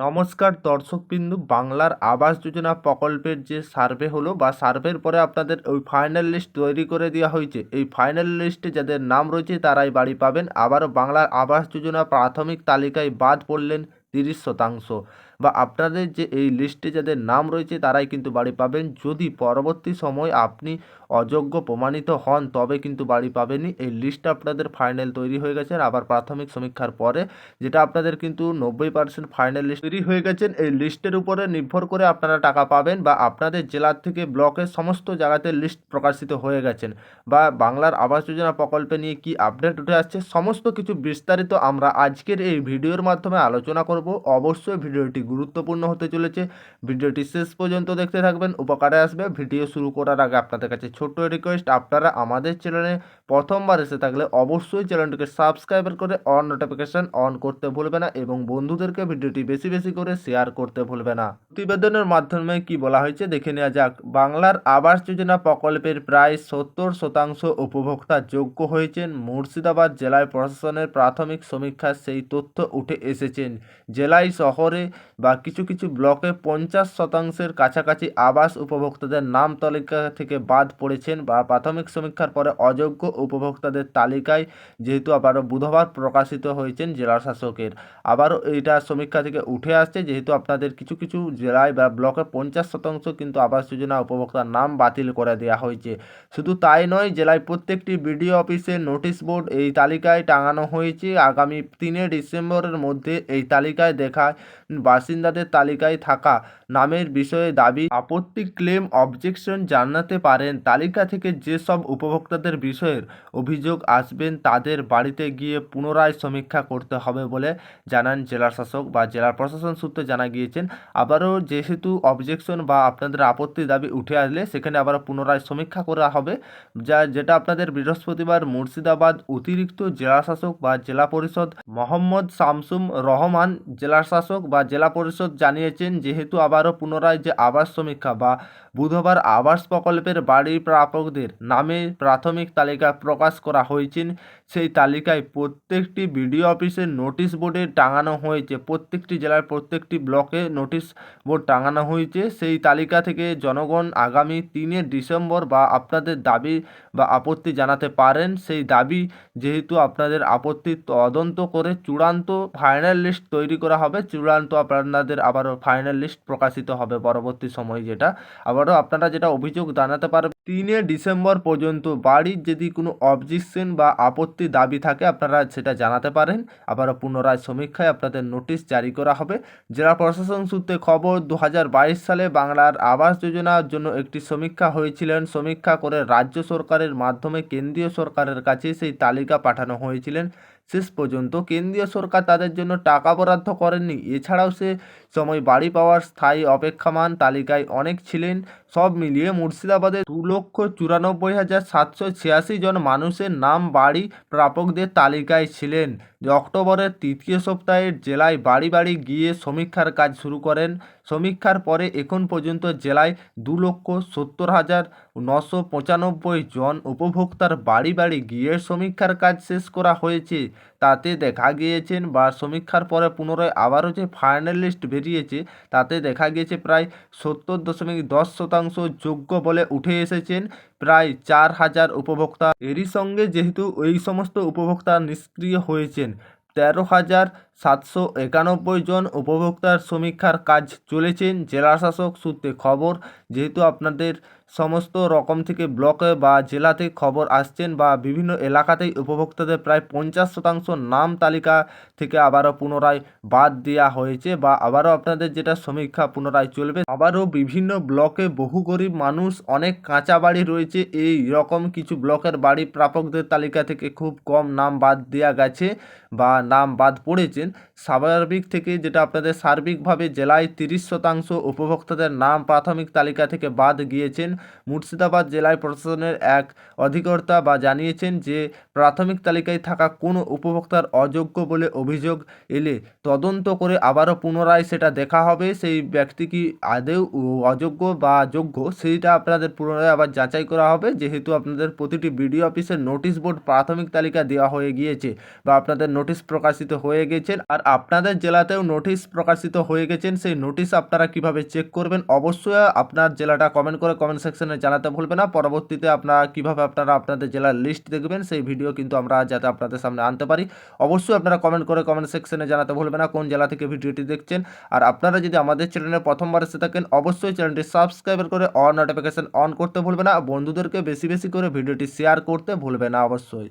নমস্কার দর্শকবিন্দু, বাংলার আবাস যোজনা প্রকল্পের যে সার্ভে হলো বা সার্ভের পরে আপনাদের ওই ফাইনাল লিস্ট তৈরি করে দেওয়া হয়েছে। এই ফাইনাল লিস্টে যাদের নাম রয়েছে তারাই বাড়ি পাবেন। আবারও বাংলার আবাস যোজনা প্রাথমিক তালিকায় বাদ পড়লেন 30% বা আপনাদের যে এই লিস্টে যাদের নাম রয়েছে তারাই কিন্তু বাড়ি পাবেন। যদি পরবর্তী সময় আপনি অযোগ্য প্রমাণিত হন তবে কিন্তু বাড়ি পাবেনই। এই লিস্ট আপনাদের ফাইনাল তৈরি হয়ে গেছে আবার প্রাথমিক সমীক্ষার পরে, যেটা আপনাদের কিন্তু 90% ফাইনাল লিস্ট তৈরি হয়ে গেছেন। এই লিস্টের উপরে নির্ভর করে আপনারা টাকা পাবেন বা আপনাদের জেলার থেকে ব্লকের সমস্ত জায়গাতে লিস্ট প্রকাশিত হয়ে গেছেন বা বাংলার আবাস যোজনা প্রকল্পে নিয়ে কি আপডেট উঠে আসছে সমস্ত কিছু বিস্তারিত আমরা আজকের এই ভিডিওর মাধ্যমে আলোচনা করব। অবশ্যই ভিডিওটি গুরুত্বপূর্ণ হতে চলেছে, ভিডিওটি শেষ পর্যন্ত দেখতে থাকবেন, উপকারে আসবে। ভিডিও শুরু করার আগে আপনাদের কাছে ছোট্ট রিকোয়েস্ট, আপনারা আমাদের চ্যানেলে প্রথমবার এসে থাকলে অবশ্যই চ্যানেলটিকে সাবস্ক্রাইব করে অন নোটিফিকেশন অন করতে ভুলবে না এবং বন্ধুদেরকে ভিডিওটি বেশি বেশি করে শেয়ার করতে ভুলবে না। প্রতিবেদনের মাধ্যমে কি বলা হয়েছে দেখে নেওয়া যাক। বাংলার আবাস যোজনা প্রকল্পের প্রায় 70% উপভোক্তা যোগ্য হয়েছেন। মুর্শিদাবাদ জেলায় প্রশাসনের প্রাথমিক সমীক্ষায় সেই তথ্য উঠে এসেছেন। জেলায় শহরে বা কিছু কিছু ব্লকে 50%-এর কাছাকাছি আবাস উপভোক্তাদের নাম তালিকা থেকে বাদ পড়েছেন বা প্রাথমিক সমীক্ষার পরে অযোগ্য উপভোক্তাদের তালিকায় যেহেতু আবারও বুধবার প্রকাশিত হয়েছেন জেলা শাসকের। আবারও এইটা সমীক্ষা থেকে উঠে আসছে যেহেতু আপনাদের কিছু কিছু জেলায় বা ব্লকে 50% কিন্তু আবাস যোজনা উপভোক্তার নাম বাতিল করে দেওয়া হয়েছে। শুধু তাই নয়, জেলায় প্রত্যেকটি বিডিও অফিসে নোটিশ বোর্ড এই তালিকায় টাঙানো হয়েছে। আগামী 3 ডিসেম্বরের মধ্যে এই তালিকায় দেখায় বাসিন্দাদের তালিকায় থাকা নামের বিষয়ে দাবি, আপত্তি, ক্লেম, অবজেকশন জানাতে পারেন। তালিকা থেকে যেসব উপভোক্তাদের বিষয়ের অভিযোগ আসবেন তাদের বাড়িতে গিয়ে পুনরায় সমীক্ষা করতে হবে বলে জানান জেলা শাসক বা জেলা প্রশাসন সূত্রে জানা গিয়েছেন। আবারও যেহেতু অবজেকশন বা আপনাদের আপত্তি দাবি উঠে আসলে সেখানে আবারও পুনরায় সমীক্ষা করা হবে, যেটা আপনাদের বৃহস্পতিবার মুর্শিদাবাদ অতিরিক্ত জেলা শাসক বা জেলা পরিষদ মোহাম্মদ শামসুম রহমান জেলা শাসক বা জেলা পরিষদ জানিয়েছেন। যেহেতু আবারও পুনরায় যে আবাস সমীক্ষা বা বুধবার আবাস প্রকল্পের বাড়ি প্রাপকদের নামে প্রাথমিক তালিকা প্রকাশ করা হয়েছে, সেই তালিকায় প্রত্যেকটি বিডিও অফিসে নোটিশ বোর্ডে টাঙানো হয়েছে। প্রত্যেকটি জেলার প্রত্যেকটি ব্লকে নোটিশ বোর্ড টাঙানো হয়েছে। সেই তালিকা থেকে জনগণ আগামী 3 ডিসেম্বর বা আপনাদের দাবি বা আপত্তি জানাতে পারেন। সেই দাবি যেহেতু আপনাদের আপত্তি তদন্ত করে চূড়ান্ত ফাইনাল লিস্ট তৈরি করা হবে, চূড়ান্ত আপনাদের আবারও ফাইনাল লিস্ট প্রকাশিত হবে পরবর্তী সময়, যেটা আবারও আপনারা যেটা অভিযোগ জানাতে পারবেন 3 ডিসেম্বর পর্যন্ত। বাড়ির যদি কোনো অবজেকশন বা আপত্তি দাবি থাকে আপনারা সেটা জানাতে পারেন। আবারও পুনরায় সমীক্ষায় আপনাদের নোটিশ জারি করা হবে। জেলা প্রশাসন সূত্রে খবর, 2022 সালে বাংলার আবাস যোজনার জন্য একটি সমীক্ষা হয়েছিলেন। সমীক্ষা করে রাজ্য সরকারের মাধ্যমে কেন্দ্রীয় সরকারের কাছে সেই তালিকা পাঠানো হয়েছিলেন। শেষ পর্যন্ত কেন্দ্রীয় সরকার তাদের জন্য টাকা বরাদ্দ করেননি। এছাড়াও সে সময় বাড়ি পাওয়ার স্থায়ী অপেক্ষমান তালিকায় অনেক ছিলেন। সব মিলিয়ে মুর্শিদাবাদে 2,94,786 জন মানুষের নাম বাড়ি প্রাপকদের তালিকায় ছিলেন। অক্টোবরের তৃতীয় সপ্তাহে জেলায় বাড়ি বাড়ি গিয়ে সমীক্ষার কাজ শুরু করেন। সমীক্ষার পরে এখন পর্যন্ত জেলায় 2,70,995 জন উপভোক্তার বাড়ি বাড়ি গিয়ে সমীক্ষার কাজ শেষ করা হয়েছে। তাতে দেখা গিয়েছেন বা সমীক্ষার পরে পুনরায় আবারও যে ফাইনাল লিস্ট বেরিয়েছে তাতে দেখা গিয়েছে প্রায় 70.10% যোগ্য বলে উঠে এসেছেন প্রায় 4,000 উপভোক্তা। এরই সঙ্গে যেহেতু এই সমস্ত উপভোক্তা নিষ্ক্রিয় হয়েছেন, 13,791 জন উপভোক্তার সমীক্ষার কাজ চলেছেন। জেলা শাসক সূত্রে খবর, যেহেতু আপনাদের সমস্ত রকম থেকে ব্লকে বা জেলাতে খবর আসছেন বা বিভিন্ন এলাকাতেই উপভোক্তাদের প্রায় 50% নাম তালিকা থেকে আবারও পুনরায় বাদ দেওয়া হয়েছে বা আবারও আপনাদের যেটা সমীক্ষা পুনরায় চলবে। আবারও বিভিন্ন ব্লকে বহু গরিব মানুষ, অনেক কাঁচা বাড়ি রয়েছে, এই রকম কিছু ব্লকের বাড়ি প্রাপকদের তালিকা থেকে খুব কম নাম বাদ দেওয়া গেছে বা নাম বাদ পড়েছেন। স্বাভাবিক থেকে যেটা আপনাদের সার্বিকভাবে জেলায় 30% উপভোক্তাদের নাম প্রাথমিক তালিকা থেকে বাদ গিয়েছেন। মুর্শিদাবাদ জেলায় প্রশাসনের এক অধিকর্তা বা জানিয়েছেন যে প্রাথমিক তালিকায় থাকা কোনো উপভোক্তার অযোগ্য বলে অভিযোগ এলে তদন্ত করে আবারও পুনরায় সেটা দেখা হবে সেই ব্যক্তি কি আদৌ অযোগ্য বা যোগ্য সেইটা আপনাদের পুনরায় আবার যাচাই করা হবে। যেহেতু আপনাদের প্রতিটি বিডিও অফিসের নোটিশ বোর্ড প্রাথমিক তালিকা দেওয়া হয়ে গিয়েছে বা আপনাদের নোটিশ প্রকাশিত হয়ে গেছেন, আর আপনাদের জেলাতেও নোটিশ প্রকাশিত হয়ে গেছেন, সেই নোটিশ আপনারা কিভাবে চেক করবেন অবশ্যই আপনার জেলাটা কমেন্ট করে কমেন্ট সেকশনে জানাতে ভুলবেন না। পরবর্তীতে আপনারা কিভাবে আপনারা আপনাদের জেলার লিস্ট দেখবেন সেই ভিডিও কিন্তু আমরা যাতে আপনাদের সামনে আনতে পারি, অবশ্যই আপনারা কমেন্ট করে কমেন্ট সেকশনে জানাতে ভুলবেন না কোন জেলা থেকে ভিডিওটি দেখছেন। আর আপনারা যদি আমাদের চ্যানেলে প্রথমবার এসে থাকেন অবশ্যই চ্যানেলটি সাবস্ক্রাইব করে অল নোটিফিকেশন অন করতে ভুলবেন না। বন্ধুদেরকে বেশি বেশি করে ভিডিওটি শেয়ার করতে ভুলবেন না অবশ্যই।